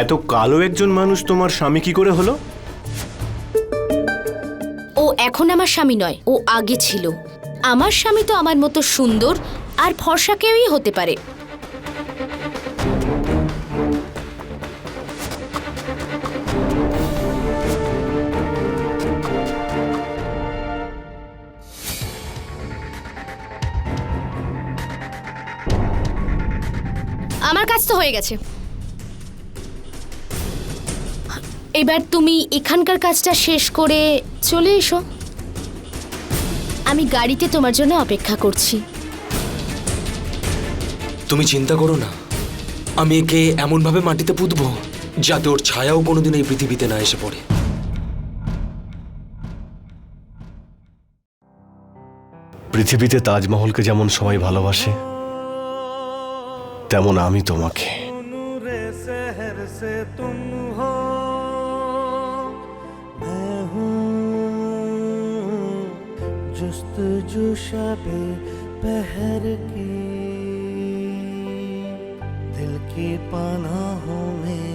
এত কালো একজন মানুষ তোমার স্বামী কি করে হলো? ও এখন আমার স্বামী নয়, ও আগে ছিল। আমার স্বামী তো আমার মতো সুন্দর আর ফর্সা কেউই হতে পারে। আমার কাজ তো হয়ে গেছে, এবার তুমি এখানকার কাজটা শেষ করে চলে এসো। আমি গাড়িতে তোমার জন্য অপেক্ষা করছি। তুমি চিন্তা করো না, আমি একে এমনভাবে মাটিতে পুঁতবো যাতে ওর ছায়াও কোনোদিন এই পৃথিবীতে না এসে পড়ে। পৃথিবীতে তাজমহলকে যেমন সবাই ভালোবাসে, তেমন আমি তোমাকে। जुस्तजू शबे पहर की दिल की पनाहों में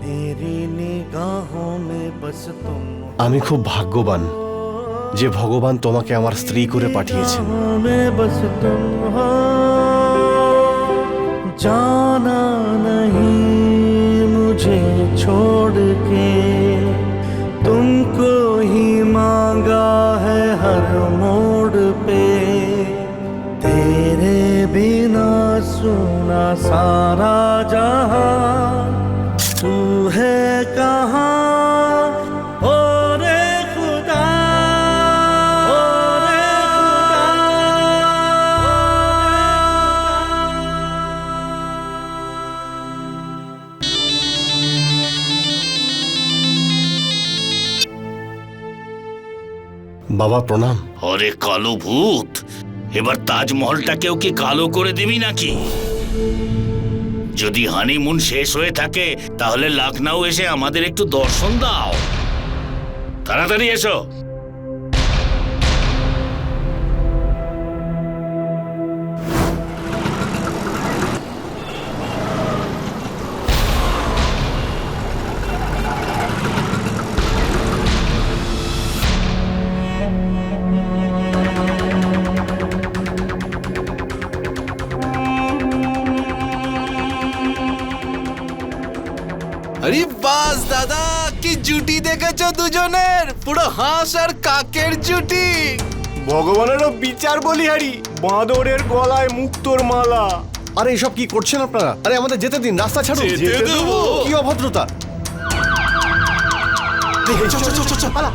मेरी निगाहों में बस तुम। আমি খুব ভাগ্যবান যে ভগবান তোমাকে আমার স্ত্রী করে পাঠিয়েছেন। में बस तुम हो, जाना नहीं मुझे छोड़ के, तुमको ही मांगा है हर मोड़ पे, तेरे बिना सुना सारा जहां, तू है कहाँ ओ रे खुदा, ओ रे खुदा। বাবা প্রণাম। আরে কালো ভূত, এবার তাজমহলটাকেও কি কালো করে দিবি নাকি? যদি হানিমুন শেষ হয়ে থাকে তাহলে লখনউ এসে আমাদের একটু দর্শন দাও। তাড়াতাড়ি এসো। আরে বাস দাদা, কি জুটি দেখেছো দুজনের, পুরো হাঁস আর কাকের জুটি। ভগবানেরও বিচার বলিহারি, বাঁদরের গলায় মুক্তোর মালা। আরে এসব কি করছেন আপনারা? আরে আমাদের যেতে দিন, রাস্তা ছাড়ুন। যেতে দেবো? কি অভদ্রতা! পালা।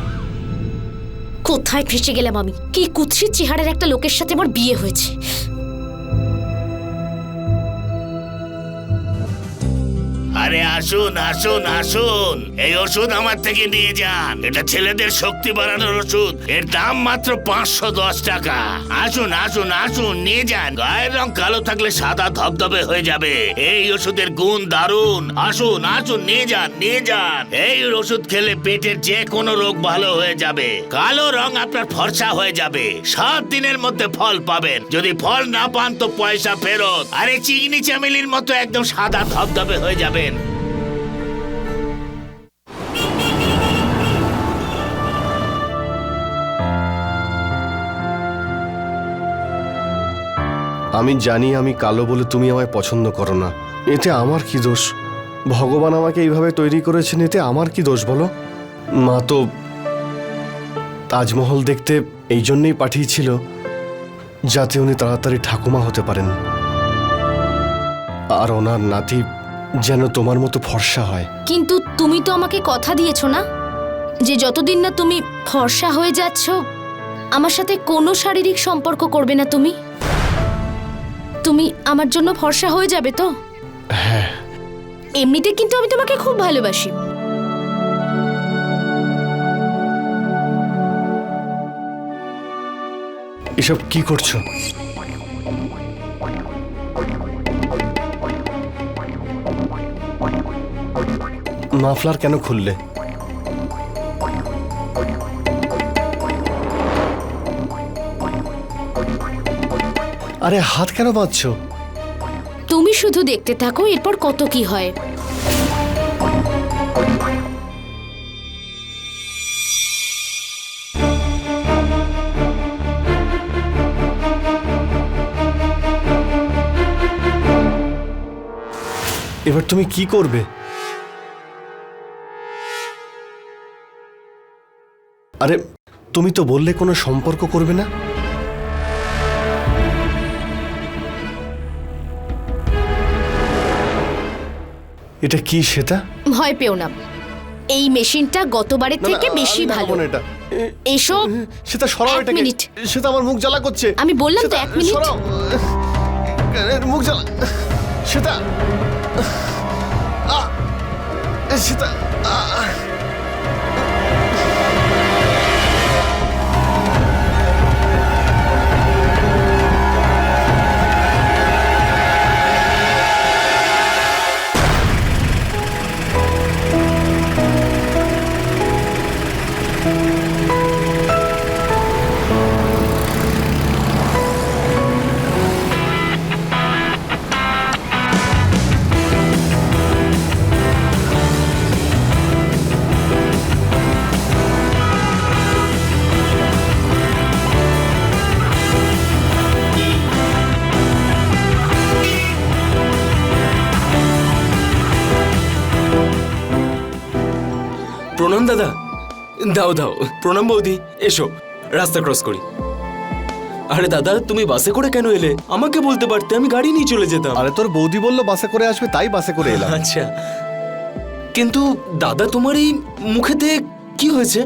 কোথায় ফেসে গেলাম আমি? কি কুৎসিত চেহারার একটা লোকের সাথে আমার বিয়ে হয়েছে। আরে আসুন আসুন আসুন, এই ওষুধ আমার থেকে নিয়ে যান। এটা ছেলেদের শক্তি বাড়ানোর ওষুধ, এর দাম মাত্র 510 টাকা। আসুন আসুন আসুন, নিয়ে যান। গায়ের রং কালো থাকলে সাদা ধবধবে হয়ে যাবে। এই ওষুধের গুণ দারুণ। আসুন আসুন, নিয়ে যান নিয়ে যান। এই ওষুধ খেলে পেটের যে কোনো রোগ ভালো হয়ে যাবে। কালো রং আপনার ফর্সা হয়ে যাবে। 7 দিনের মধ্যে ফল পাবেন। যদি ফল না পান তো পয়সা ফেরত। আরে চিকনি চামেলির মতো একদম সাদা ধবধবে হয়ে যাবেন। আমি জানি আমি কালো বলে তুমি আমায় পছন্দ করো না, এতে আমার কি দোষ? ভগবান আমাকে এইভাবে তৈরি করেছেন, এতে আমার কি দোষ বলো? মা তো তাজমহল দেখতে এই জন্যই পাঠিয়েছিল যাতে উনি তাড়াতাড়ি ঠাকুমা হতে পারেন, আর ওনার নাতি যেন তোমার মতো ফর্সা হয়। কিন্তু তুমি তো আমাকে কথা দিয়েছো না যে যতদিন না তুমি ফর্সা হয়ে যাচ্ছ আমার সাথে কোনো শারীরিক সম্পর্ক করবে না। তুমি তুমি আমার জন্য ফর্সা হয়ে যাবে তো? হ্যাঁ। এমনিতে কিন্তু আমি তোমাকে খুব ভালোবাসি। এসব কি করছো? মাফলার কেন খুললে? আরে হাত কেন বাঁধছো? তুমি শুধু দেখতে থাকো, এরপর কত কি হয়। এবার তুমি কি করবে? আরে তুমি তো বললে কোনো সম্পর্ক করবে না। এটা কি সেটা? ভয় পেও না, এই মেশিনটা গতবারের থেকে বেশি ভালো। এসো। সেটা সরাও এক এটাকে। মিনিট। সেটা আমার মুখ জ্বালা করছে। আমি বললাম তো, সেটা, 1 মিনিট। সরাও। মুখ জ্বালা। সেটা সেটা প্রণাম দাদা। দাও দাও। প্রণাম বৌদি, এসো রাস্তা ক্রস করি। আরে দাদা, তুমি বাসে করে কেন এলে? আমাকে বলতে পারতে, আমি গাড়ি নিয়ে চলে যেতাম। আরে তোর বৌদি বললো বাসে করে আসবে, তাই বাসে করে এলাম। আচ্ছা, কিন্তু দাদা তোমার এই মুখেতে কি হয়েছে?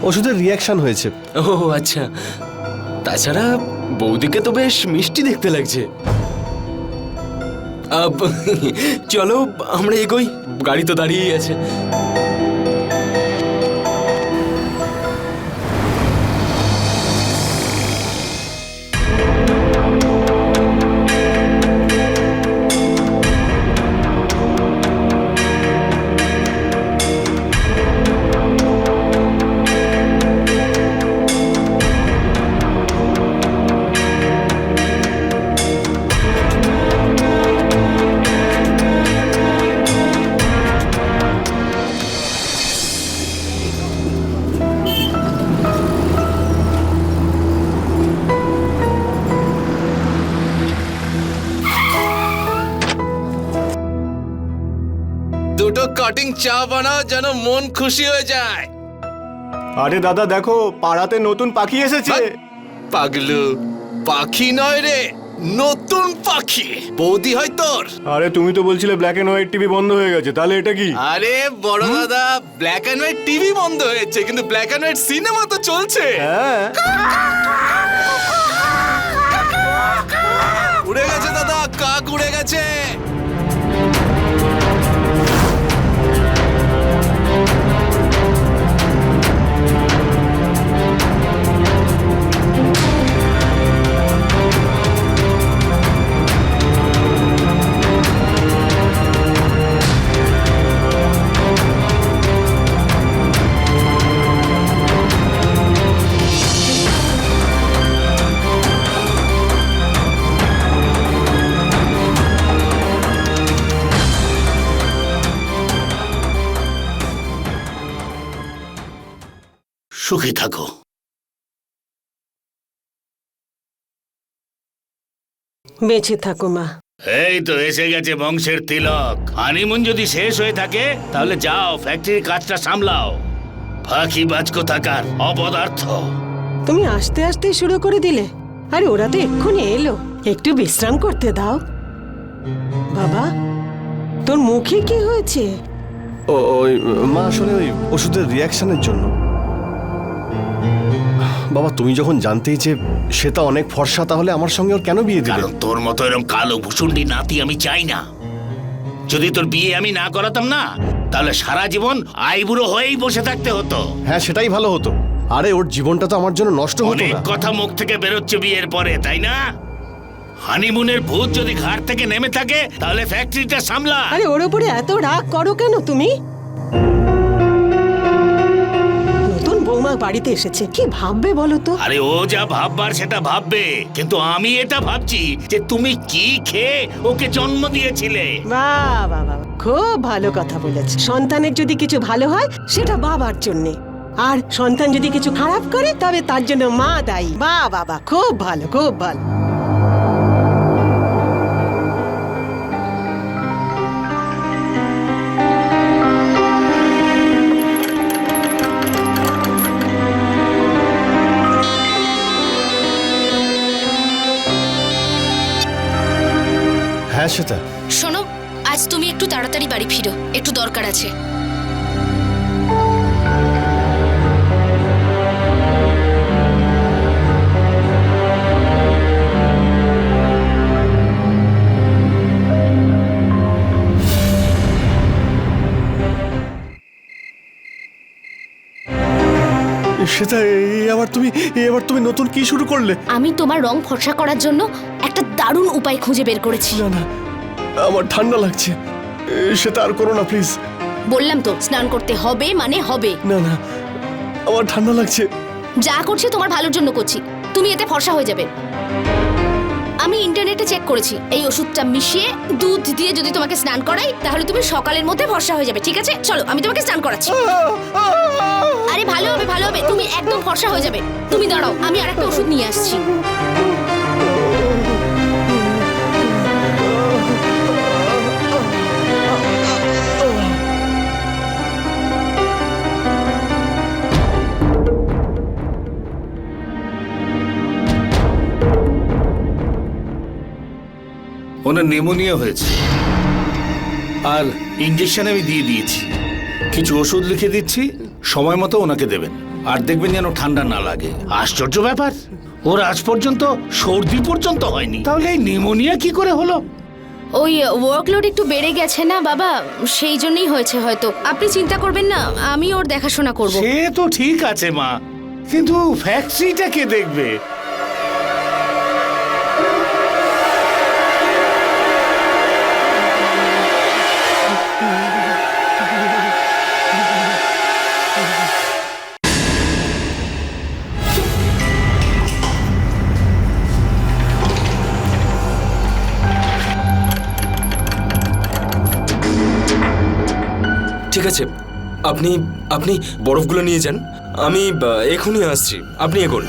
ওষুধের রিয়াকশন হয়েছে। ও আচ্ছা, তাছাড়া বৌদিকে তো বেশ মিষ্টি দেখতে লাগছে। চলো আমরা এগোই, গাড়ি তো দাঁড়িয়েই আছে। দুটো কাটিং চা বানাও যেন মন খুশি হয়ে যায়। আরে দাদা দেখো, পাড়াতে নতুন পাখি এসেছে। পাগলু, পাখি নয় রে, নতুন পাখি। বৌদি হয় তোর? আরে তুমি তো বলছিলে ব্ল্যাক এন্ড হোয়াইট টিভি বন্ধ হয়ে গেছে, তাহলে এটা কি? আরে বড় দাদা, ব্ল্যাক এন্ড হোয়াইট টিভি বন্ধ হয়েছে, কিন্তু ব্ল্যাক এন্ড হোয়াইট সিনেমা তো চলছে। হ্যাঁ। উড়ে গেছে দাদা, কাক উড়ে গেছে। সুখী থাকো। বেঁচে থাকো মা। এই তো এসে গেছে বংশের তিলক। হানিমুন যদি শেষ হয়ে থাকে তাহলে যাও ফ্যাক্টরির কাজটা সামলাও। ফাঁকি বাজকো থাকার অপদার্থ। তুমি আস্তে আস্তে শুরু করে দিলে। আরে ওরা তো এক্ষুনি এলো, একটু বিশ্রাম করতে দাও। বাবা, তোর মুখে কি হয়েছে? ওই মা, আসলে ওই ওষুধের রিয়াকশনের জন্য। বাবা, তুমি যখন জানতেই যে সেটা অনেক ফর্সা, তাহলে আমার সঙ্গে ওর কেন বিয়ে দিলে? কারণ তোর মতো এরকম কালো ভুসুন্ডি নাতি আমি চাই না। যদি তোর বিয়ে আমি না করাতাম না, তাহলে সারা জীবন আইবুড়ো হয়েই বসে থাকতে হতো। হ্যাঁ, সেটাই ভালো হতো। আরে ওর জীবনটা তো আমার জন্য নষ্ট হতো অনেক না। কথা মুখ থেকে বেরোচ্ছে বিয়ের পরে, তাই না? হানিমুনের ভূত যদি ঘাট থেকে নেমে থাকে তাহলে ফ্যাক্টরিটা সামলা। আরে ওর উপরে এত রাগ করো কেন তুমি? নতুন বৌমা বাড়িতে এসেছে, কি ভাববে বলো তো? আরে ও যা ভাববার সেটা ভাববে, কিন্তু আমি এটা ভাবছি যে তুমি কি খেয়ে ওকে জন্ম দিয়েছিলে। বাহ বাহ বাহ, খুব ভালো কথা বলেছে। সন্তানের যদি কিছু ভালো হয় সেটা বাবার জন্যে, আর সন্তান যদি কিছু খারাপ করে তবে তার জন্য মা দায়ী। বাহ বাবা, খুব ভালো, খুব ভালো। হ্যাঁ শ্বেতা, শোনো, আজ তুমি একটু তাড়াতাড়ি বাড়ি ফিরো, একটু দরকার আছে। শ্বেতা, এবার তুমি নতুন কি শুরু করলে? আমি তোমার রং ফর্সা করার জন্য একটা দারুণ উপায় খুঁজে বের করেছি। না না, আমার ঠান্ডা লাগছে। শ্বেতা, আর করো না প্লিজ। বললাম তো, স্নান করতে হবে মানে হবে। না না, আমার ঠান্ডা লাগছে। যা করছি তোমার ভালোর জন্য করছি, তুমি এতে ফর্সা হয়ে যাবে। আমি ইন্টারনেটে চেক করেছি, এই ওষুধটা মিশিয়ে দুধ দিয়ে যদি তোমাকে স্নান করাই তাহলে তুমি সকালের মধ্যে ফর্সা হয়ে যাবে। ঠিক আছে, চলো আমি তোমাকে স্নান করাচ্ছি। আরে ভালো হবে, ভালো হবে, তুমি একদম ফর্সা হয়ে যাবে। তুমি দাঁড়াও, আমি আরেকটা ওষুধ নিয়ে আসছি। ওনার নিউমোনিয়া হয়েছে আর ইঞ্জেকশন আমি দিয়ে দিয়েছি। কিছু ওষুধ লিখে দিচ্ছি, সময় মতো ওনাকে দেবেন। আর দেখবেন যেন ঠান্ডা না লাগে। আশ্চর্য ব্যাপার, ওর আজ পর্যন্ত সর্দি পর্যন্ত হয়নি, তাহলে এই নিউমোনিয়া কি করে হলো? ওই ওয়ার্কলোড একটু বেড়ে গেছে না বাবা, সেই জন্যই হয়েছে হয়তো। আপনি চিন্তা করবেন না, আমি ওর দেখাশোনা করব। সে তো ঠিক আছে মা, কিন্তু ফ্যাক্টরিটা কে দেখবে? ঠিক আছে, আপনি আপনি বরফগুলো নিয়ে যান, আমি এখনই আসছি, আপনি এগোন।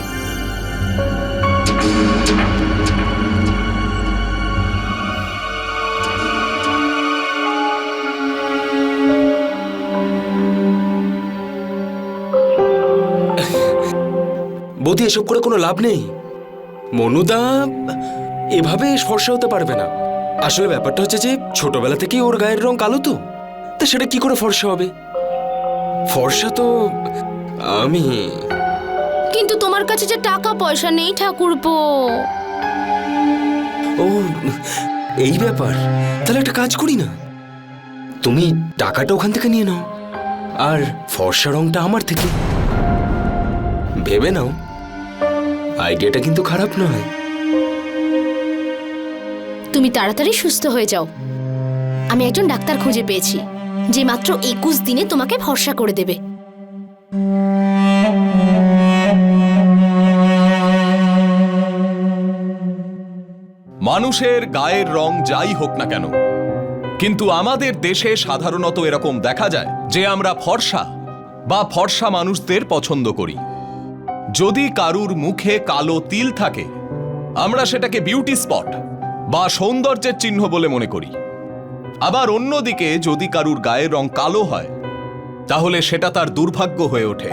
বৌদি, এসব করে কোনো লাভ নেই। মনুদা এভাবে ফর্সা হতে পারবে না। আসলে ব্যাপারটা হচ্ছে যে ছোটবেলা থেকেই ওর গায়ের রং কালো, তো তা সেটা কি করে ফর্সা হবে? ফর্সা তো আমি। কিন্তু তোমার কাছে যে টাকা পয়সা নেই ঠাকুরপো। ও, এই ব্যাপার। তাহলে একটা কাজ করি না, তুমি টাকাটা ওখান থেকে নিয়ে নাও আর ফর্সা রংটা আমার থেকে। ভেবে নাও, আইডিয়াটা কিন্তু খারাপ নয়। তুমি তাড়াতাড়ি সুস্থ হয়ে যাও। আমি একজন ডাক্তার খুঁজে পেয়েছি যে মাত্র 21 দিনে তোমাকে ফর্সা করে দেবে। মানুষের গায়ের রং যাই হোক না কেন, কিন্তু আমাদের দেশে সাধারণত এরকম দেখা যায় যে আমরা ফর্সা বা ফর্সা মানুষদের পছন্দ করি। যদি কারুর মুখে কালো তিল থাকে, আমরা সেটাকে বিউটি স্পট বা সৌন্দর্যের চিহ্ন বলে মনে করি। আবার অন্যদিকে যদি কারুর গায়ের রং কালো হয়, তাহলে সেটা তার দুর্ভাগ্য হয়ে ওঠে।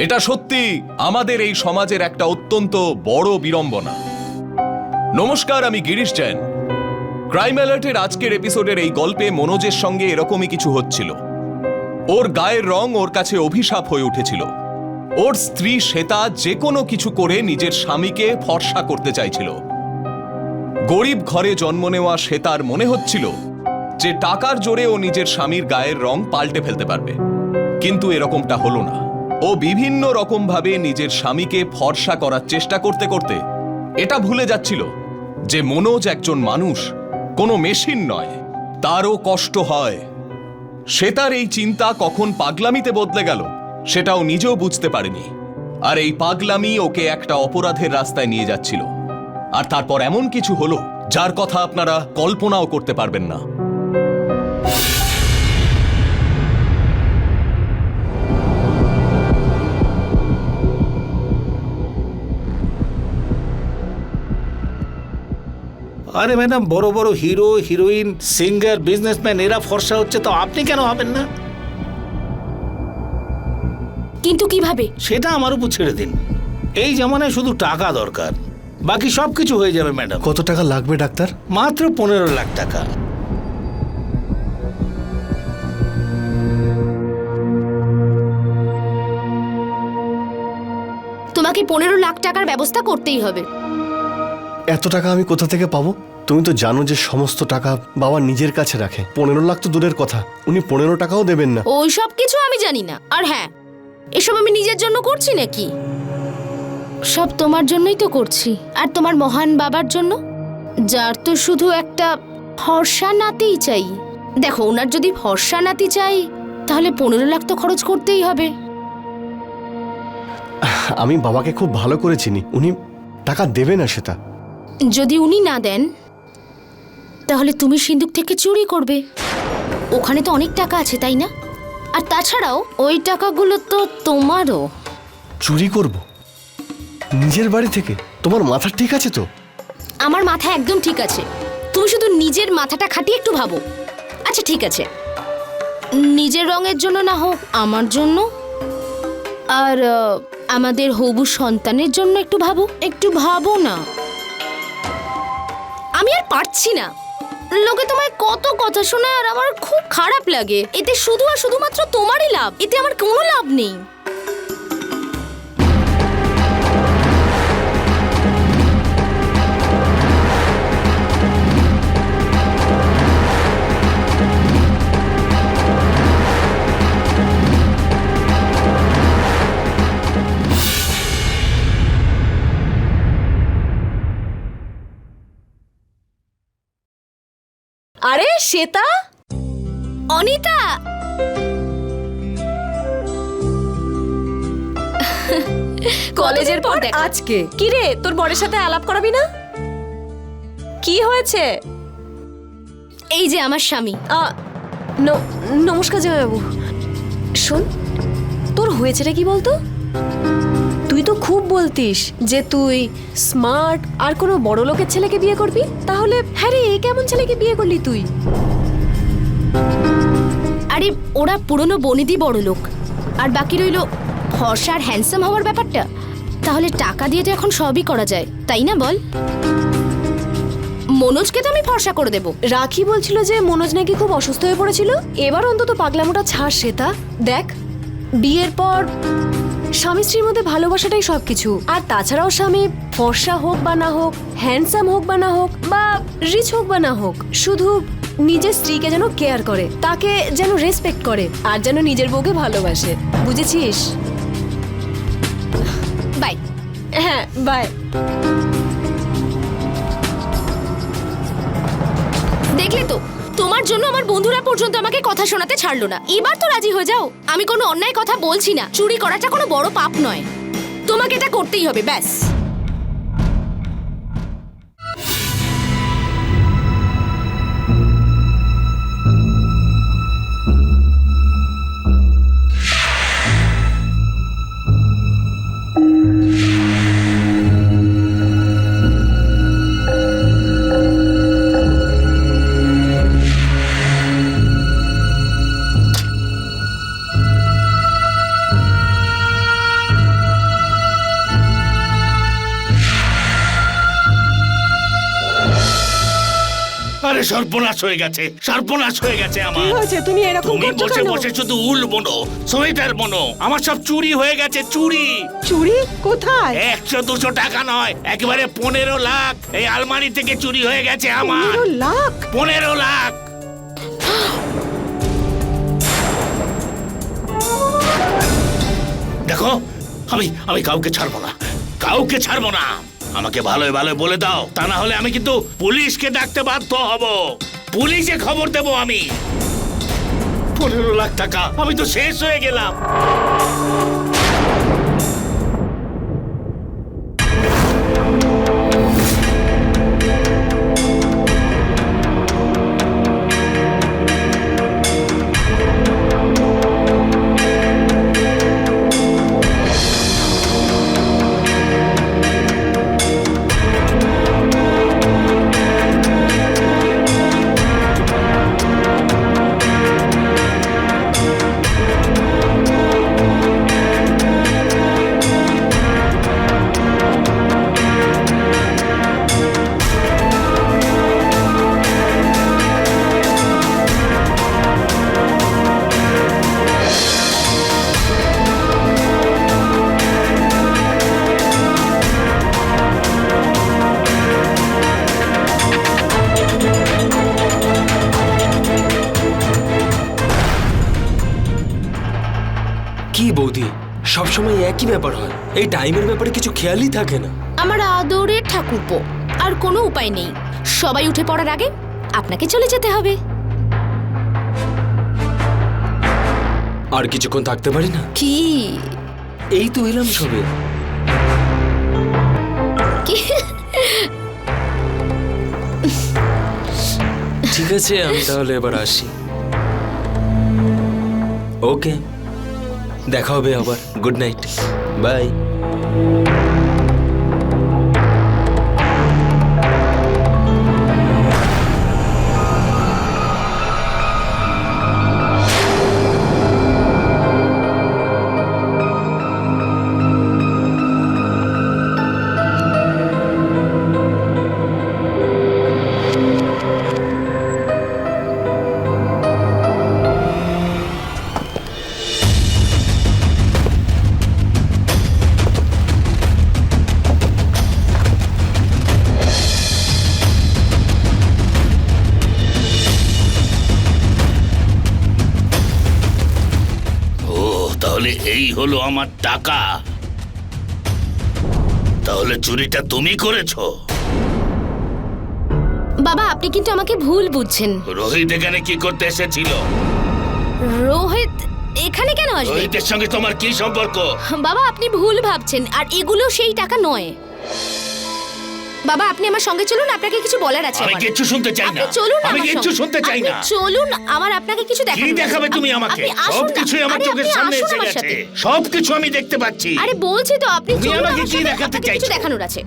এটা সত্যি আমাদের এই সমাজের একটা অত্যন্ত বড় বিড়ম্বনা। নমস্কার, আমি গিরিশ জৈন। ক্রাইম অ্যালার্টের আজকের এপিসোডের এই গল্পে মনোজের সঙ্গে এরকমই কিছু হচ্ছিল। ওর গায়ের রং ওর কাছে অভিশাপ হয়ে উঠেছিল। ওর স্ত্রী শ্বেতা যে কোনো কিছু করে নিজের স্বামীকে ফর্সা করতে চাইছিল। গরিব ঘরে জন্ম নেওয়া শ্বেতার মনে হচ্ছিল যে টাকার জোরে ও নিজের স্বামীর গায়ের রং পাল্টে ফেলতে পারবে, কিন্তু এরকমটা হলো না। ও বিভিন্ন রকম ভাবে নিজের স্বামীকে ফর্সা করার চেষ্টা করতে করতে এটা ভুলে যাচ্ছিল যে মনোজ একজন মানুষ, কোনো মেশিন নয়। তারও কষ্ট হয়। শ্বেতার এই চিন্তা কখন পাগলামিতে বদলে গেল সেটাও নিজেও বুঝতে পারেনি। আর এই পাগলামি ওকে একটা অপরাধের রাস্তায় নিয়ে যাচ্ছিল। আর তারপর এমন কিছু হলো যার কথা আপনারা কল্পনাও করতে পারবেন না। আরে ম্যাডাম, বড় বড় হিরো হিরোইন, সিঙ্গার, বিজনেসম্যান এরা ফর্সা হচ্ছে, তো আপনি কেন হবেন না? কিন্তু কিভাবে? সেটা আমার উপর ছেড়ে দিন। এই জামানায় শুধু টাকা দরকার। বাকি সব কিছু হয়ে যাবে ম্যাডাম। কত টাকা লাগবে ডাক্তার? মাত্র 15 লাখ টাকা। তোমাকে 15 লাখ টাকার ব্যবস্থা করতেই হবে। এত টাকা আমি কোথা থেকে পাবো? তুমি তো জানো যে সমস্ত টাকা বাবা নিজের কাছে রাখে। 15 লাখ তো দূরের কথা, উনি 15 টাকাও দেবেন না। ওই সব কিছু আমি জানি না। আর হ্যাঁ, এসব আমি নিজের জন্য করছি নাকি? সব তোমার জন্যই তো করছি, আর তোমার মহান বাবার জন্য, যার তো শুধু একটা ফর্সা নাতিই চাই। দেখো, ওনার যদি ফর্সা নাতি চাই তাহলে 15 লাখ তো খরচ করতেই হবে। আমি বাবাকে খুব ভালো করে চিনি, উনি টাকা দেবে না সেটা। যদি উনি না দেন তাহলে তুমি সিন্ধুক থেকে চুরি করবে। ওখানে তো অনেক টাকা আছে, তাই না? আর তাছাড়াও ওই টাকাগুলো তো তোমারও। চুরি করব নিজের বাড়ি থেকে? তোমার মাথা ঠিক আছে তো? আমার মাথা একদম ঠিক আছে। তুমি শুধু নিজের মাথাটা খাটিয়ে একটু ভাবো। আচ্ছা ঠিক আছে, নিজের রঙের জন্য না হোক, আমার জন্য আর আমাদের হবু সন্তানের জন্য একটু ভাবো। একটু ভাবো না। আমি আর পারছি না। লোকে তোমায় কত কথা শোনায় আর আমার খুব খারাপ লাগে। এতে শুধু আর শুধুমাত্র তোমারই লাভ, এতে আমার কোনো লাভ নেই। আরে শ্বেতা, অনিতা, কলেজের পর আজকে কি রে, তোর বরের সাথে আলাপ করাবি না? কি হয়েছে? এই যে আমার স্বামী। নমস্কার জামাইবাবু। শোন, তোর হয়েছেটা কি বলতো? তুই তো খুব বলতিস যে তুই স্মার্ট আর কোনো বড় লোকের ছেলেকে বিয়ে করবি। তাহলে হ্যাঁ রে, এই কেমন ছেলেকে বিয়ে করলি তুই? আরে ওরা পুরনো বনেদি বড় লোক, আর বাকি রইল ফর্সা আর হ্যান্ডসাম হওয়ার ব্যাপারটা। তাহলে টাকা দিয়ে তো এখন সবই করা যায়, তাই না বল? মনোজকে তো আমি ফর্সা করে দেব। রাখি বলছিল যে মনোজ নাকি খুব অসুস্থ হয়ে পড়েছিল। এবার অন্তত পাগলামোটা ছাড় শ্বেতা। দেখ, বিয়ের পর স্বামী স্ত্রীর মধ্যে ভালোবাসাটাই সবকিছু। আর তাছাড়াও স্বামী ফর্সা হোক বা না হোক, হ্যান্ডসাম হোক বা না হোক, বা রিচ হোক বা না হোক, শুধু নিজের স্ত্রীকে যেন কেয়ার করে, তাকে যেন রেসপেক্ট করে, আর যেন নিজের বউকে ভালোবাসে। বুঝেছিস? বাই। হ্যাঁ, বাই। দেখলে তো, তোমার জন্য আমার বন্ধুরা পর্যন্ত আমাকে কথা শোনাতে ছাড়লো না। এবার তো রাজি হয়ে যাও। আমি কোনো অন্যায় কথা বলছি না। চুরি করাটা কোনো বড় পাপ নয়। তোমাকে এটা করতেই হবে, ব্যাস। আরে সর্বনাশ হয়ে গেছে, সর্বনাশ হয়ে গেছে কি আমার। হয়েছে? তুমি এরকম তুমি করছো বসে কেন? বসে শুধু উল বোনো, সোয়েটার বোনো। আমার সব চুরি হয়ে গেছে, চুরি। চুরি কোথায়? 100-200 টাকা নয়, একেবারে 15 লাখ এই আলমারি থেকে চুরি হয়ে গেছে আমার। 15 লাখ? 15 লাখ। দেখো, আমি কাউকে ছাড়বো না, কাউকে ছাড়বো না। আমাকে ভালোই ভালো বলে দাও, তা না হলে আমি কিন্তু পুলিশকে ডাকতে বাধ্য হব। পুলিশে খবর দেবো আমি। 15 লাখ টাকা, আমি তো শেষ হয়ে গেলাম। একই ব্যাপার হয়, এই টাইমের ব্যাপারে কিছু খেয়ালই থাকে না। আমার আদরের ঠাকুরপো, আর কোনো উপায় নেই, সবাই উঠে পড়ার আগে আপনাকে চলে যেতে হবে। আর কিছুক্ষণ থাকতে পারি না? কি এই তো এলাম সবে। কি? ঠিক আছে, আমি তাহলে এবার আসি। ওকে, দেখা হবে আবার। Good night, bye. তাহলে এই হলো আমার টাকা। তাহলে চুরিটা তুমি করেছো? বাবা, আপনি কিন্তু আমাকে ভুল বুঝছেন। রোহিত এখানে কি করতে এসেছিল? রোহিত এখানে কেন আসবে? রোহিতের সঙ্গে তোমার কি সম্পর্ক? বাবা, আপনি ভুল ভাবছেন, আর এগুলো সেই টাকা নয়। বাবা, আপনি আমার সঙ্গে চলুন, আপনাকে কিছু বলার আছে আমি আমার। কিচ্ছু শুনতে চাই আপনি না। চলুন আমি আমার কিচ্ছু সঙ্গে। শুনতে চাই আপনি না। চলুন, আমার আপনাকে কিছু কি দেখানোর আছে। দেখাবে তুমি আমাকে? আপনি আসুন না। সবকিছুই আমার আরে, চোখের আপনি সামনে আসুন এসে আমার গেছে। সাথে। সবকিছু আমি দেখতে পাচ্ছি। আরে বলছি তো, আপনি তুমি চলুন আমাকে আমার কি সাথে, দেখাতে আপনাকে কিছু চাইছো? দেখানোর আছে।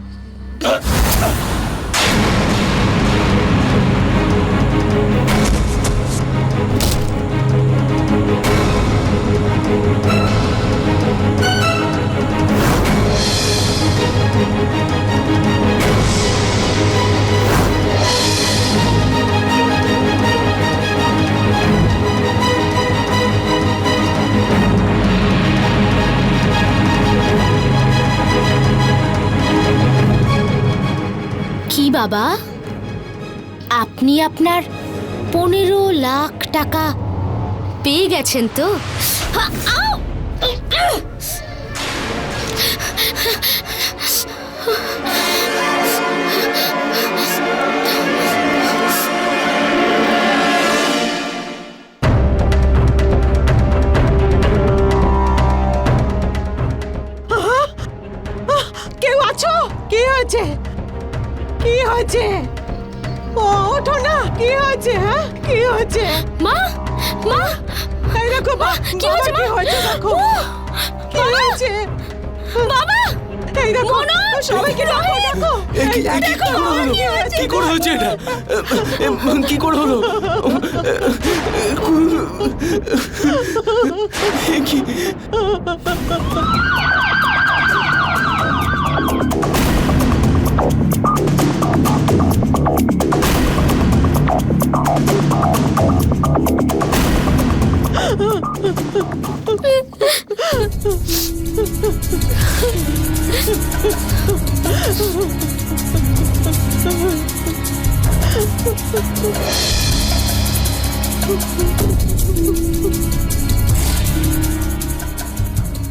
কি বাবা, আপনি আপনার 15 লাখ টাকা পেয়ে গেছেন তো? আউ! কেউ আছো? কি হয়েছে? কি হয়েছে? ও ওঠো না, কি হয়েছে? হ্যাঁ, কি হয়েছে? মা, মা, এই দেখো মা, কি হয়েছে মা? কি হয়েছে দেখো? ও, কি হয়েছে? বাবা, এই দেখো, সবাইকে দেখো, দেখো। এই দেখো, কি হয়েছে? কি করে হয়েছে এটা? কি করে হলো? কি?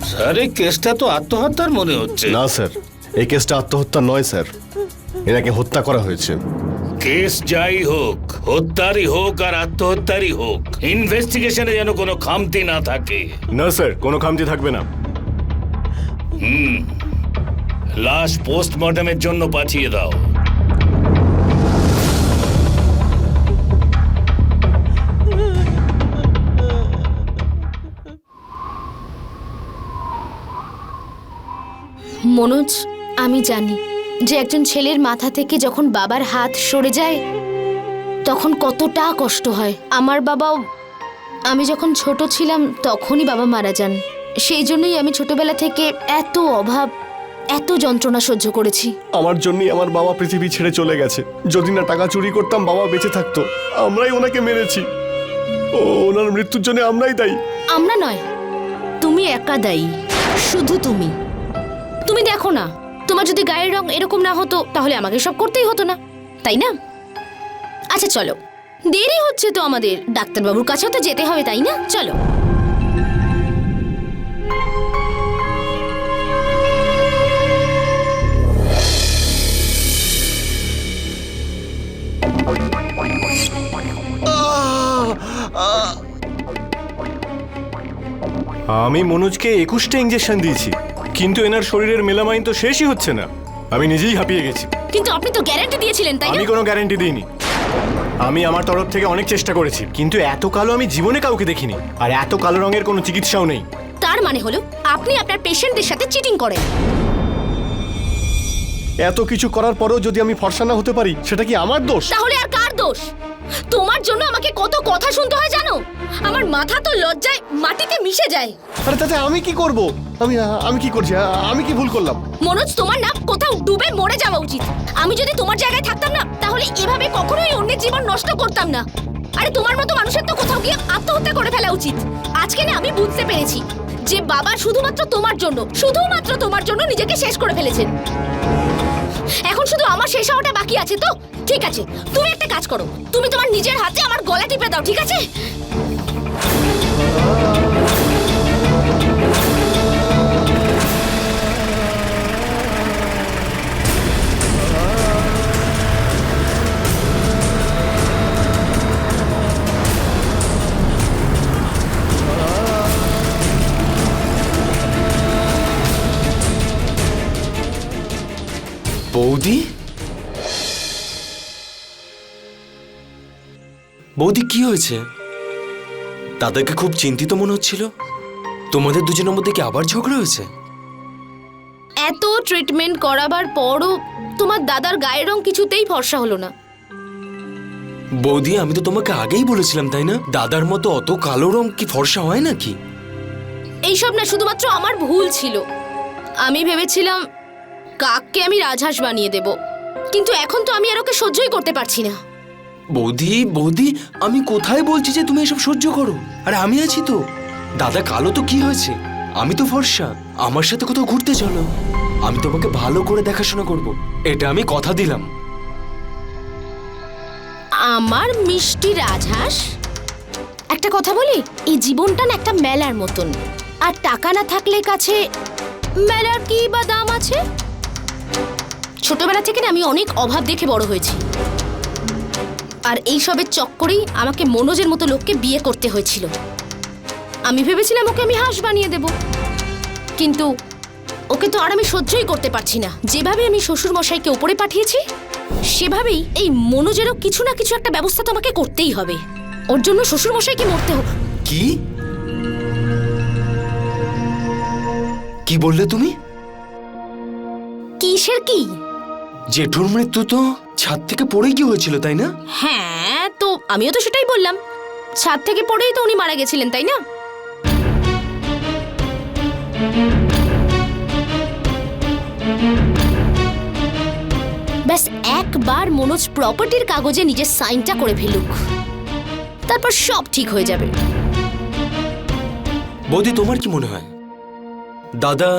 স্যার, এই কেসটা তো আত্মহত্যার মনে হচ্ছে। না স্যার, এই কেসটা আত্মহত্যা নয় স্যার, এনাকে হত্যা করা হয়েছে। কেস যাই হোক, হত্যারই হোক আর আত্মহত্যারই হোক, ইনভেস্টিগেশনে যেন কোনো খামতি না থাকে। না স্যার, কোনো খামতি থাকবে না। লাশ পোস্টমর্টমের জন্য পাঠিয়ে দাও। মনোজ, আমি জানি যে একজন ছেলের মাথা থেকে যখন বাবার হাত সরে যায় তখন কতটা কষ্ট হয়। আমার বাবাও, আমি যখন ছোট ছিলাম তখনই বাবা মারা যান। সেই জন্যই আমি ছোটবেলা থেকে এত অভাব, এত যন্ত্রণা সহ্য করেছি। আমার জন্যই আমার বাবা পৃথিবী ছেড়ে চলে গেছে। যদি না টাকা চুরি করতাম, বাবা বেঁচে থাকতো। আমরাই ওনাকে মেরেছি। ওনার মৃত্যুর জন্য আমরাই দায়ী। আমরা নয়, তুমি একা দায়ী, শুধু তুমি। তুমি দেখো না, তোমার যদি গায়ের রং এরকম না হতো তাহলে আমাকে সব করতেই হতো না, তাই না? আচ্ছা চলো, দেরি হচ্ছে তো আমাদের, ডাক্তারবাবুর কাছেও তো যেতে হবে, তাই না? চলো। আমি মনোজকে 21টা ইঞ্জেকশন দিয়েছি, কিন্তু এনার শরীরের মেলামাইন তো শেষই হচ্ছে না। আমি নিজেই হাঁপিয়ে গেছি। কিন্তু আপনি তো গ্যারান্টি দিয়েছিলেন, তাই না? আমি কোনো গ্যারান্টি দিইনি। আমি আমার তরফ থেকে অনেক চেষ্টা করেছি, কিন্তু এত কালো আমি জীবনে কাউকে দেখিনি। আর এত কালো রঙের কোনো চিকিৎসাও নেই। তার মানে হলো আপনি আপনার পেশেন্টদের সাথে চিটিং করেন। এত কিছু করার পরেও যদি আমি ফর্সা না হতে পারি, সেটা কি আমার দোষ? তাহলে আর কার দোষ? তোমার জন্য আমাকে কত কথা শুনতে হয় জানো? আমার মাথা তো লজ্জায় মাটিতে মিশে যায়। আরে তাতে আমি কি করব? আমি কি করছি? আমি কি ভুল করলাম? মনোজ, তোমার না কোথাও ডুবে মরে যাওয়া উচিত। আমি যদি তোমার জায়গায় থাকতাম না, তাহলে এভাবে কখনোই অন্যের জীবন নষ্ট করতাম না। আরে তোমার মতো মানুষের তো কোথাও গিয়ে আত্মহত্যা করে ফেলা উচিত। আজকে না আমি বুঝতে পেরেছি যে বাবা শুধুমাত্র তোমার জন্য নিজেকে শেষ করে ফেলেছেন। এখন শুধু আমার শেষ হওয়াটা বাকি আছে তো? ঠিক আছে, তুমি একটা কাজ করো, তুমি তোমার নিজের হাতে আমার গলা টিপে দাও, ঠিক আছে? বৌদি, বৌদি কি হয়েছে? দাদাকে খুব চিন্তিত মনে হচ্ছিল। তোমাদের দুজনের মধ্যে কি আবার ঝগড়া হয়েছে? এত ট্রিটমেন্ট করাবার পরও তোমার দাদার গায়ের রং কিছুতেই ফর্সা হলো না। বৌদি, আমি তো তোমাকে আগেই বলেছিলাম, তাই না? দাদার মতো অত কালো রং কি ফর্সা হয় নাকি? এইসব না শুধুমাত্র আমার ভুল ছিল। আমি ভেবেছিলাম কাককে আমি রাজহাঁস বানিয়ে দেব, কিন্তু এখন তো আমি আর ওকে সহ্যই করতে পারছি না। বৌদি, আমি কোথায় বলছি যে তুমি এসব সহ্য করো? আরে আমি আছি তো। দাদা কালো তো কি হয়েছে? আমি তো ফর্সা। আমার সাথে কোথাও ঘুরতে চলো, আমি তোমাকে ভালো করে দেখাশোনা করব, এটা আমি কথা দিলাম। আমার মিষ্টি রাজহাঁস, একটা কথা বলি, এই জীবনটা না একটা মেলার মতন, আর টাকা না থাকলে কাছে মেলার কি বা দাম আছে? ছোটবেলা থেকে না আমি অনেক অভাব দেখে বড় হয়েছি, আর এই সবের চক্করেই আমাকে মনোজের মতো লোককে বিয়ে করতে হয়েছিল। আমি ভেবেছিলাম ওকে আমি হাঁস বানিয়ে দেব, কিন্তু ওকে তো আর আমি সহ্যই করতে পারছি না। যেভাবে আমি শ্বশুর মশাইকে উপরে পাঠিয়েছি, সেভাবেই এই মনোজেরও কিছু না কিছু একটা ব্যবস্থা তো আমাকে করতেই হবে। ওর জন্য শ্বশুর মশাইকে মরতে হবে। কি কি বললে তুমি? কিসের কি? জেঠুর মৃত্যু তো ছাদ থেকে পড়ে গিয়ে হয়েছিল, তাই না? হ্যাঁ, তো আমিও তো সেটাই বললাম। ছাদ থেকে পড়েই তো উনি মারা গেছিলেন, তাই না? ব্যাস একবার মনোজ প্রপার্টির কাগজে নিজের সাইনটা করে ফেলুক, তারপর সব ঠিক হয়ে যাবে। বৌদি, তোমার কি মনে হয় দাদা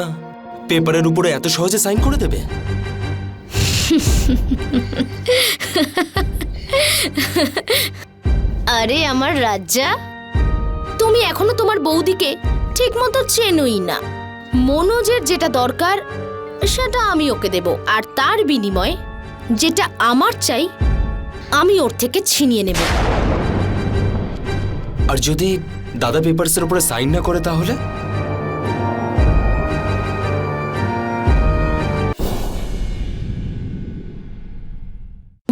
পেপারের উপরে এত সহজে সাইন করে দেবে? আরে আমার রাজ্জা, তুমি এখনো তোমার বৌদিকে ঠিক মতো চেনোই না। মনোজের যেটা দরকার সেটা আমি ওকে দেব, আর তার বিনিময়ে যেটা আমার চাই আমি ওর থেকে ছিনিয়ে নেব। আর যদি দাদা পেপারসের উপরে সাইন না করে, তাহলে?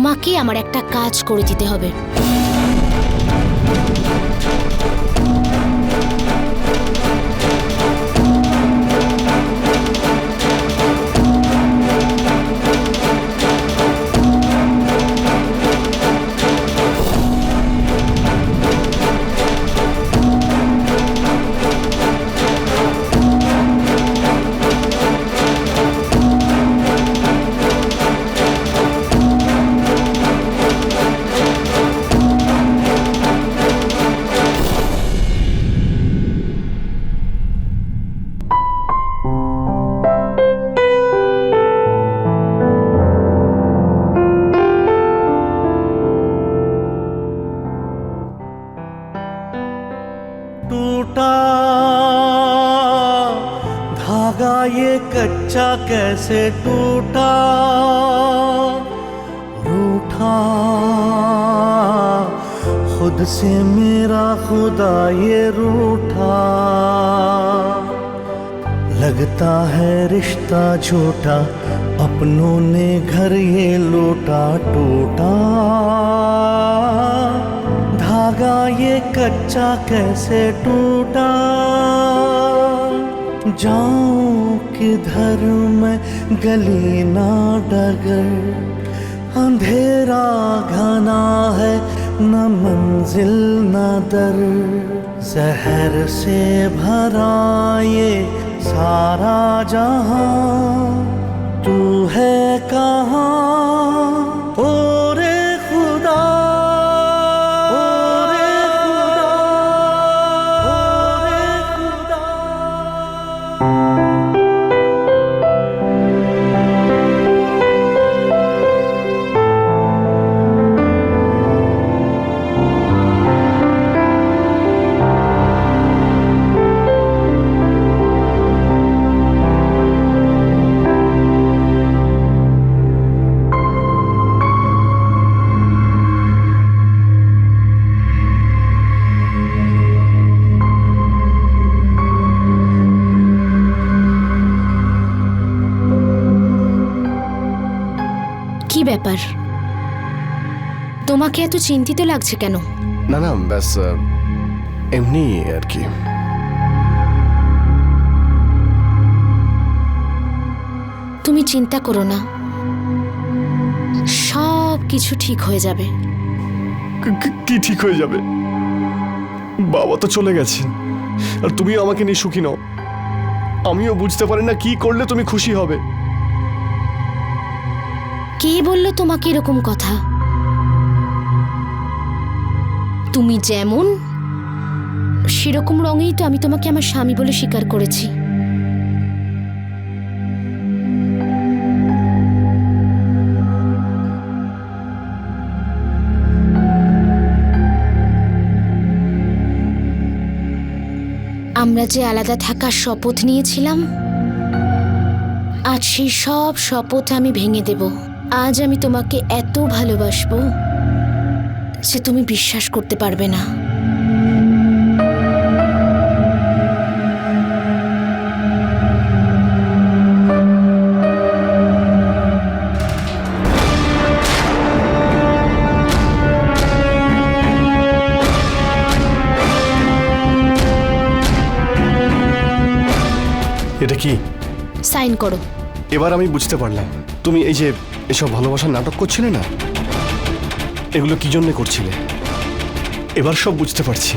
মাকে আমার একটা কাজ করে দিতে হবে। टूटा धागा ये कच्चा कैसे टूटा, रूठा खुद से मेरा खुदा ये रूठा, लगता है रिश्ता झूठा, अपनों ने घर ये लूटा टूटा। धागा ये कच्चा कैसे टूटा, जाऊं किधर मैं गली ना डगर, अंधेरा घना है न मंजिल न दर, जहर से भरा ये सारा जहां, तू है कहाँ ओ रे खुदा, ओ रे खुदा, ओ रे खुदा। কি ব্যাপার, তোমাকে এত চিন্তিত লাগছে কেন? না না, ব্যাস এমনি আর কি। তুমি চিন্তা করো না, সব কিছু ঠিক হয়ে যাবে। কি ঠিক হয়ে যাবে? বাবা তো চলে গেছেন, আর তুমিও আমাকে নিয়ে সুখী নও। আমিও বুঝতে পারি না কি করলে তুমি খুশি হবে। কে বলল তোমাকে এরকম কথা? তুমি যেমন সেরকম রঙেই তো আমি তোমাকে আমার স্বামী বলে স্বীকার করেছি। আমরা যে আলাদা থাকার শপথ নিয়েছিলাম, আজ সেই সব শপথ আমি ভেঙে দেব। আজ আমি তোমাকে এত ভালোবাসবো যে তুমি বিশ্বাস করতে পারবে না। এটা কি? সাইন করো। এবার আমি বুঝতে পারলাম, তুমি এই যে এসব ভালোবাসার নাটক করছিলে না, এগুলো কি জন্য করছিলে। এবার সব বুঝতে পারছি।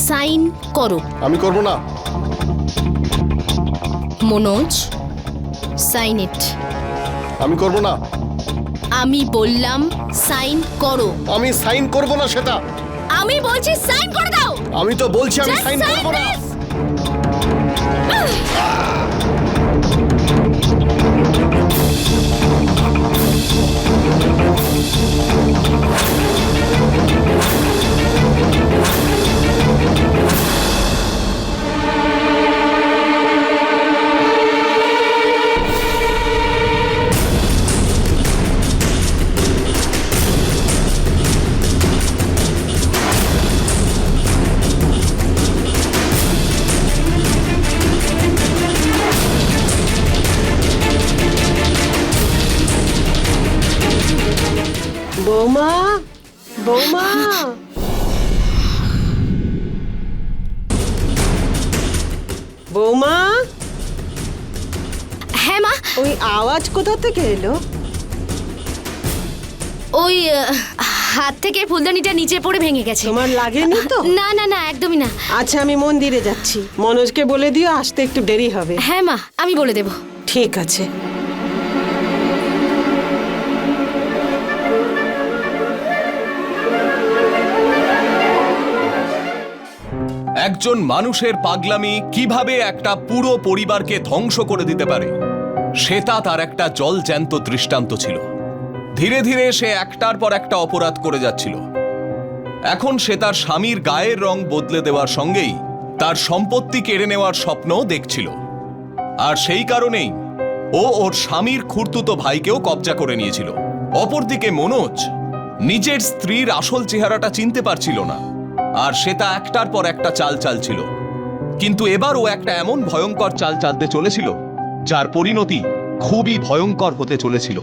সাইন করো। আমি করব না। Manoj, sign it. আমি করব না। আমি বললাম সাইন করো। আমি সাইন করব না সেটা। আমি বলছি সাইন করে দাও। আমি তো বলছি আমি Just সাইন sign করব না। this! বৌমা, বৌমা, বৌমা, হ্যাঁ মা, ওই আওয়াজ কোথা থেকে এলো? ওই হাত থেকে ফুলদানিটা নিচে পড়ে ভেঙে গেছে। তোমার লাগেনি তো? না না না, একদমই না। আচ্ছা, আমি মন্দিরে যাচ্ছি, মনোজকে বলে দিও আসতে একটু দেরি হবে। হ্যাঁ মা, আমি বলে দেব। ঠিক আছে। একজন মানুষের পাগলামি কিভাবে একটা পুরো পরিবারকে ধ্বংস করে দিতে পারে, সেটা তার একটা জলজ্যান্ত দৃষ্টান্ত ছিল। ধীরে ধীরে সে একটার পর একটা অপরাধ করে যাচ্ছিল। এখন সে তার স্বামীর গায়ের রং বদলে দেওয়ার সঙ্গেই তার সম্পত্তি কেড়ে নেওয়ার স্বপ্নও দেখছিল। আর সেই কারণেই ও ওর স্বামীর খুড়তুতো ভাইকেও কবজা করে নিয়েছিল। অপরদিকে মনোজ নিজের স্ত্রীর আসল চেহারাটা চিনতে পারছিল না, আর শ্বেতা একটার পর একটা চাল চালছিল। কিন্তু এবার ও একটা এমন ভয়ঙ্কর চাল চালতে চলেছিল যার পরিণতি খুবই ভয়ঙ্কর হতে চলেছিল।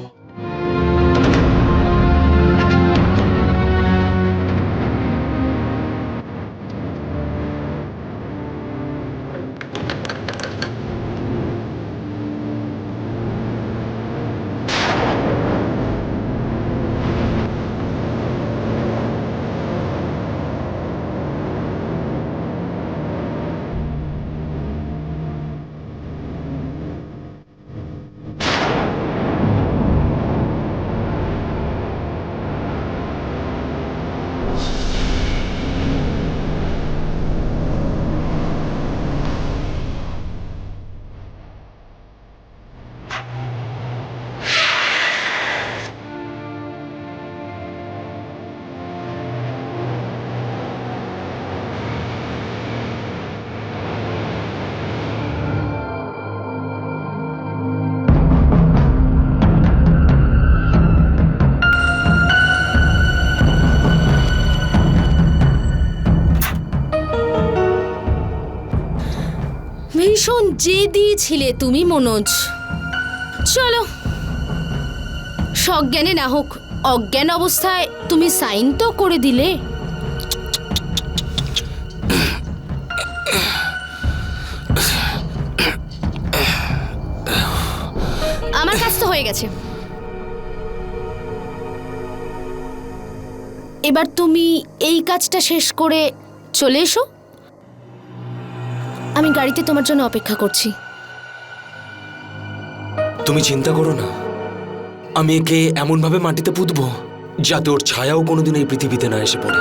ভীষণ জেদি ছিলে তুমি মনোজ। চলো, সজ্ঞানে না হোক অজ্ঞান অবস্থায় তুমি সাইন তো করে দিলে। আমার কাজ তো হয়ে গেছে। এবার তুমি এই কাজটা শেষ করে চলে এসো, আমি গাড়িতে তোমার জন্য অপেক্ষা করছি। তুমি চিন্তা করো না, আমি একে এমন ভাবে মাটিতে পুঁতবো যাতে ওর ছায়াও কোনোদিন এই পৃথিবীতে না এসে পড়ে।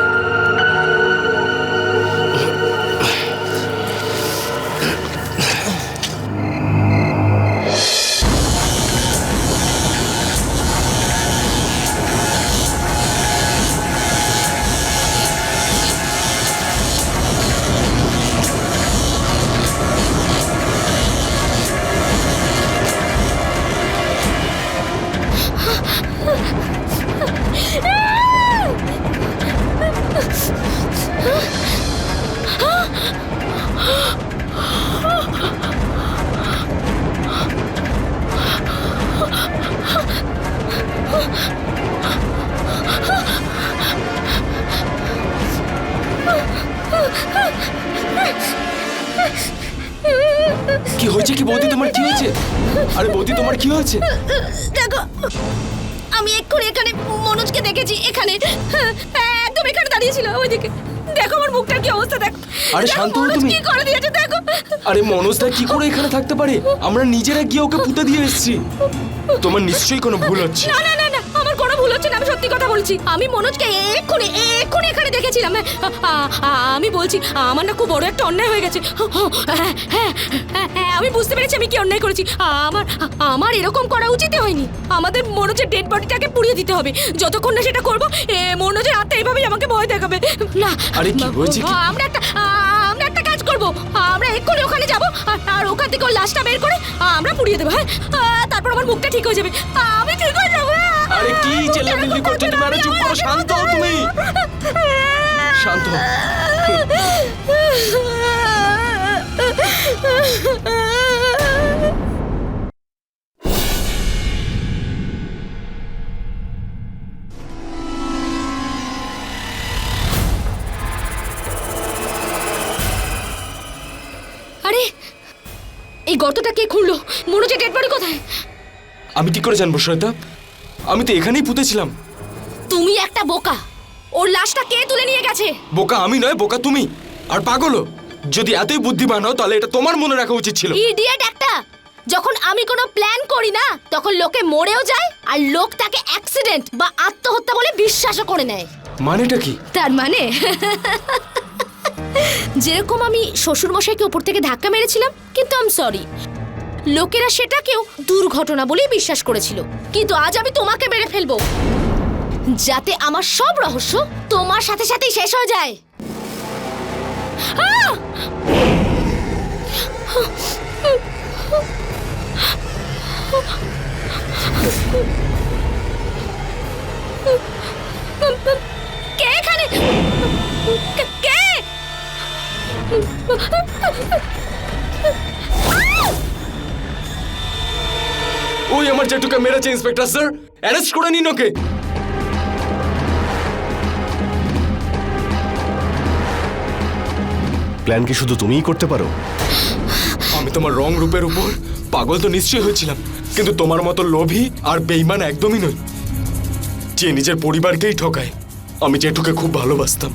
কি হয়েছে কি বৌদি, তোমার কি হয়েছে? আরে বৌদি, তোমার কি হয়েছে? দেখো, আমি এক্ষুনি এখানে মনোজকে দেখেছি, এখানে একদম এখানে দাঁড়িয়েছিল ওইদিকে। দেখো আমার মুখটার কি অবস্থা, দেখো। আরে শান্ত হও তুমি। কি করে দিয়েছে দেখো। আরে মনোজদা কি করে এখানে থাকতে পারে? আমরা নিজেরা গিয়ে ওকে পুঁতে দিয়ে এসেছি। তোমার নিশ্চয়ই কোনো ভুল হচ্ছে। না না না না, আমার কোনো ভুল হচ্ছে না, আমি সত্যি কথা বলছি। আমি মনোজকে এক্ষুনি এখানে দেখেছিলাম। আমি বলছি আমার না খুব বড় একটা অন্যায় হয়ে গেছে। আমি বুঝতে পেরেছি আমি কি অন্যায় করেছি। আমার এরকম করা উচিত হয়নি। আমাদের মনোজের ডেড বডিটাকে পুড়িয়ে দিতে হবে। যতক্ষণ না সেটা করবো মনোজের আত্মা এইভাবেই আমাকে ভয় দেখাবে। না, আরে কি হয়েছে কি? আমরা একটা কাজ করবো। আমরা এক্ষুনি ওখানে যাবো আর ওখান থেকে ওর লাশটা বের করে আমরা পুড়িয়ে দেবো। হ্যাঁ, তারপর আমার মুখটা ঠিক হয়ে যাবে, আমি ঠিক হয়ে যাবো। আরে কি চেল্লামিল্লি করছো তুমি? আরে চুপ করো, শান্ত হও তুমি, শান্ত হও। আরে এই গর্তটা কে খুললো? মনোজের ডেড বডি কোথায়? আমি কি করে জানবো শ্বেতা? আমি তো এখানেই পুঁতেছিলাম। তুমি একটা বোকা। ওর লাশটা কে তুলে নিয়ে গেছে? বোকা আমি নয়, বোকা তুমি। আর পাগলও। যদি এতই বুদ্ধিমান হও তাহলে এটা তোমার মনে রাখা উচিত ছিল। ইডিয়েট একটা। যখন আমি কোনো প্ল্যান করি না তখন লোকে মরেও যায় আর লোক তাকে অ্যাক্সিডেন্ট বা আত্মহত্যা বলে বিশ্বাসও করে নেয়। মানেটা কি? তার মানে যেরকম আমি শ্বশুরমশাইকে উপর থেকে ধাক্কা মেরেছিলাম, কিন্তু আই এম সরি, লোকেরা সেটাকেও দুর্ঘটনা বলেই বিশ্বাস করেছিল। কিন্তু আজ আমি তোমাকে মেরে ফেলবো যাতে আমার সব রহস্য তোমার সাথে সাথেই শেষ হয়ে যায়। ওই আমার জেঠুকে মেরেছে ইন্সপেক্টর স্যার, অ্যারেস্ট করে নিন ওকে। প্ল্যান কি শুধু তুমিই করতে পারো? আমি তোমার রং রূপের উপর পাগল তো নিশ্চয়ই হয়েছিলাম, কিন্তু তোমার মতো লোভী আর বেইমান একদমই নই, যে নিজের পরিবারকেই ঠকায়। আমি জেঠুকে খুব ভালোবাসতাম,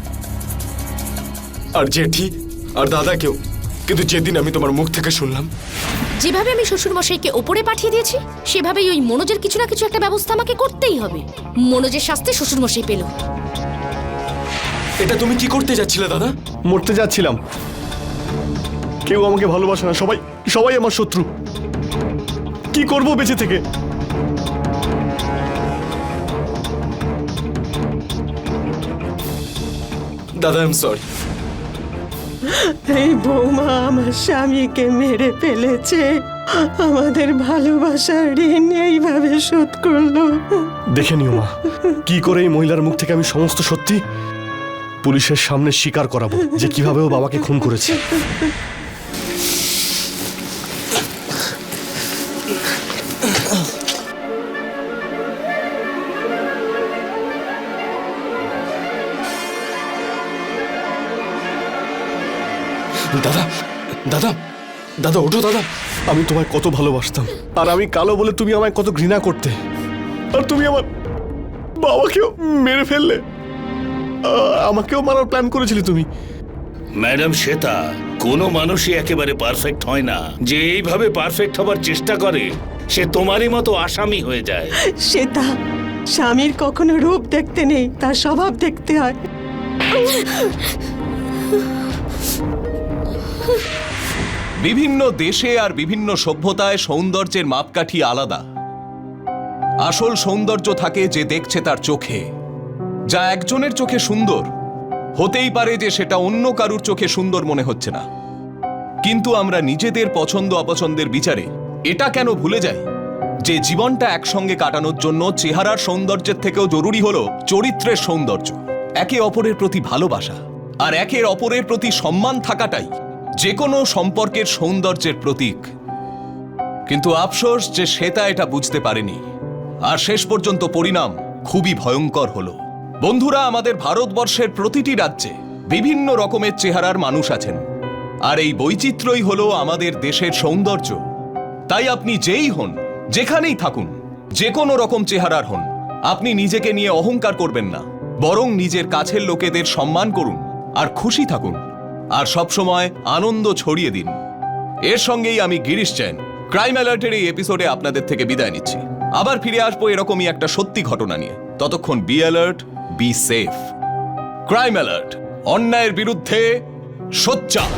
আর জেঠি আর দাদাকেও, কিন্তু যেদিন আমি তোমার মুখ থেকে শুনলাম। যেভাবে আমি শ্বশুরমশাইকে ওপরে পাঠিয়ে দিয়েছি, সেভাবেই ওই মনোজের কিছু না কিছু একটা ব্যবস্থা আমাকে করতেই হবে। মনোজের শাস্তি শ্বশুরমশাই পেল। এটা তুমি কি করতে যাচ্ছিলে দাদা? মরতে যাচ্ছিলাম। কেউ আমাকে ভালোবাসে না, সবাই সবাই আমার শত্রু। কি করব বেঁচে থেকে? দাদা, আই এম সরি। এই বৌমা আমার স্বামীকে মেরে ফেলেছে, আমাদের ভালোবাসার ঋণ এইভাবে শোধ করলো। দেখে নিও মা, কি করে এই মহিলার মুখ থেকে আমি সমস্ত সত্যি পুলিশের সামনে স্বীকার করাবো যে কিভাবে ও বাবাকে খুন করেছে। দাদা দাদা দাদা, ওঠো দাদা। আমি তোমায় কত ভালোবাসতাম, আর আমি কালো বলে তুমি আমায় কত ঘৃণা করতে, আর তুমি আমার বাবাকেও মেরে ফেললে। আমাকেও মারার প্ল্যান করেছিলে তুমি। ম্যাডাম শ্বেতা, কোনো মানুষই একেবারে পারফেক্ট হয় না। যে এইভাবে পারফেক্ট হবার চেষ্টা করে, সে তোমারই মতো আসামি হয়ে যায়। সেটা স্বামীর কখনো রূপ দেখতে নেই, তার স্বভাব দেখতে হয়। বিভিন্ন দেশে আর বিভিন্ন সভ্যতায় সৌন্দর্যের মাপকাঠি আলাদা। আসল সৌন্দর্য থাকে যে দেখছে তার চোখে। যা একজনের চোখে সুন্দর, হতেই পারে যে সেটা অন্য কারুর চোখে সুন্দর মনে হচ্ছে না। কিন্তু আমরা নিজেদের পছন্দ অপছন্দের বিচারে এটা কেন ভুলে যাই যে জীবনটা একসঙ্গে কাটানোর জন্য চেহারার সৌন্দর্যের থেকেও জরুরি হলো চরিত্রের সৌন্দর্য। একে অপরের প্রতি ভালোবাসা আর একের অপরের প্রতি সম্মান থাকাটাই যে কোনো সম্পর্কের সৌন্দর্যের প্রতীক। কিন্তু আফসোস যে শ্বেতা এটা বুঝতে পারেনি, আর শেষ পর্যন্ত পরিণাম খুবই ভয়ঙ্কর হলো। বন্ধুরা, আমাদের ভারতবর্ষের প্রতিটি রাজ্যে বিভিন্ন রকমের চেহারার মানুষ আছেন, আর এই বৈচিত্র্যই হলো আমাদের দেশের সৌন্দর্য। তাই আপনি যেই হন, যেখানেই থাকুন, যে কোনো রকম চেহারার হন, আপনি নিজেকে নিয়ে অহংকার করবেন না, বরং নিজের কাছের লোকেদের সম্মান করুন আর খুশি থাকুন, আর সবসময় আনন্দ ছড়িয়ে দিন। এর সঙ্গেই আমি গিরিশ জৈন ক্রাইম অ্যালার্টের এই এপিসোডে আপনাদের থেকে বিদায় নিচ্ছি। আবার ফিরে আসবো এরকমই একটা সত্যি ঘটনা নিয়ে। ততক্ষণ be alert, be safe. Crime alert, অন্যায়ের বিরুদ্ধে সোচ্চার।